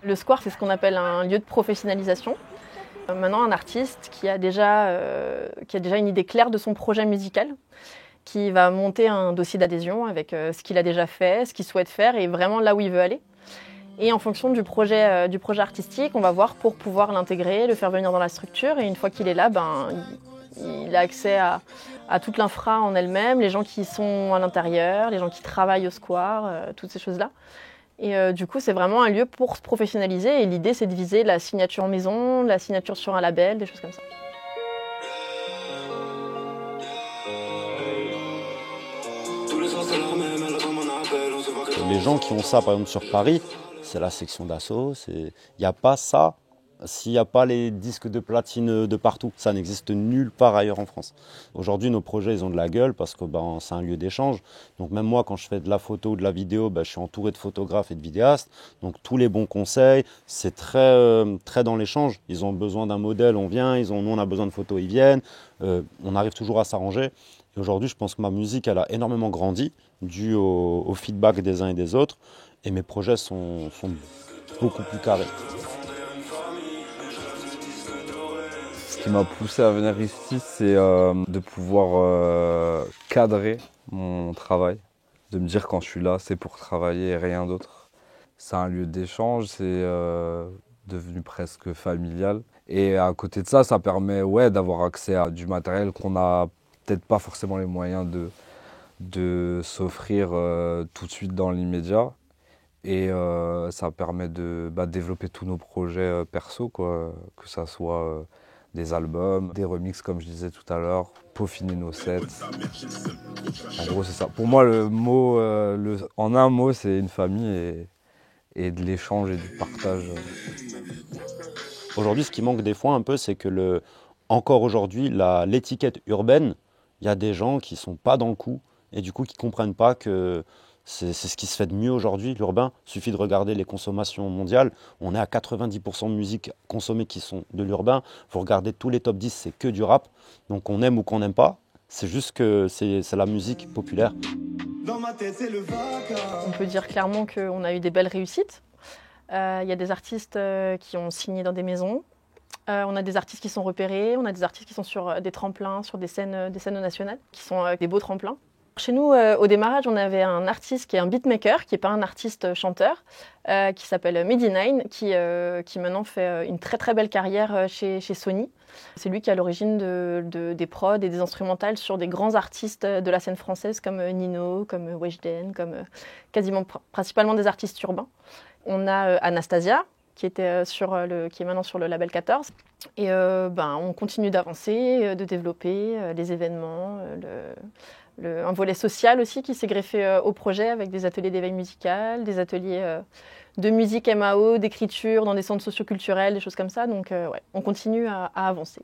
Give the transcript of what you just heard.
Le square, c'est ce qu'on appelle un lieu de professionnalisation. Maintenant, un artiste qui a déjà une idée claire de son projet musical, qui va monter un dossier d'adhésion avec ce qu'il a déjà fait, ce qu'il souhaite faire et vraiment là où il veut aller. Et en fonction du projet artistique, on va voir pour pouvoir l'intégrer, le faire venir dans la structure. Et une fois qu'il est là, il a accès à toute l'infra en elle-même, les gens qui sont à l'intérieur, les gens qui travaillent au square, toutes ces choses-là. Et du coup, c'est vraiment un lieu pour se professionnaliser. Et l'idée, c'est de viser la signature en maison, la signature sur un label, des choses comme ça. Les gens qui ont ça, par exemple, sur Paris, c'est la section d'assaut. Il n'y a pas ça s'il n'y a pas les disques de platine de partout. Ça n'existe nulle part ailleurs en France. Aujourd'hui, nos projets, ils ont de la gueule parce que c'est un lieu d'échange. Donc même moi, quand je fais de la photo ou de la vidéo, je suis entouré de photographes et de vidéastes. Donc tous les bons conseils, c'est très dans l'échange. Ils ont besoin d'un modèle, on vient. Nous, on a besoin de photos, ils viennent. On arrive toujours à s'arranger. Et aujourd'hui, je pense que ma musique, elle a énormément grandi, dû au feedback des uns et des autres. Et mes projets sont beaucoup plus carrés. Ce qui m'a poussé à venir ici, c'est de pouvoir cadrer mon travail. De me dire quand je suis là, c'est pour travailler et rien d'autre. C'est un lieu d'échange, c'est devenu presque familial. Et à côté de ça, ça permet d'avoir accès à du matériel qu'on n'a peut-être pas forcément les moyens de s'offrir tout de suite dans l'immédiat. Et ça permet de développer tous nos projets perso, quoi, que ça soit des albums, des remixes comme je disais tout à l'heure, peaufiner nos sets. En gros, c'est ça. Pour moi, le mot, en un mot, c'est une famille et de l'échange et du partage. Aujourd'hui, ce qui manque des fois un peu, c'est que encore aujourd'hui, l'étiquette urbaine, il y a des gens qui ne sont pas dans le coup et du coup qui ne comprennent pas que c'est ce qui se fait de mieux aujourd'hui, l'urbain. Il suffit de regarder les consommations mondiales. On est à 90% de musique consommée qui sont de l'urbain. Vous regardez tous les top 10, c'est que du rap. Donc on aime ou qu'on n'aime pas. C'est juste que c'est la musique populaire. On peut dire clairement qu'on a eu des belles réussites. Il y a des artistes qui ont signé dans des maisons. On a des artistes qui sont repérés. On a des artistes qui sont sur des tremplins, sur des scènes nationales, qui sont des beaux tremplins. Chez nous, au démarrage, on avait un artiste qui est un beatmaker, qui n'est pas un artiste chanteur, qui s'appelle Medi9, qui maintenant fait une très très belle carrière chez Sony. C'est lui qui est à l'origine des prods et des instrumentales sur des grands artistes de la scène française comme Nino, comme Weshden, comme principalement des artistes urbains. On a Anastasia, qui est maintenant sur le label 14. Et on continue d'avancer, de développer les événements, un volet social aussi qui s'est greffé au projet avec des ateliers d'éveil musical, des ateliers de musique MAO, d'écriture dans des centres socioculturels, des choses comme ça. Donc on continue à avancer.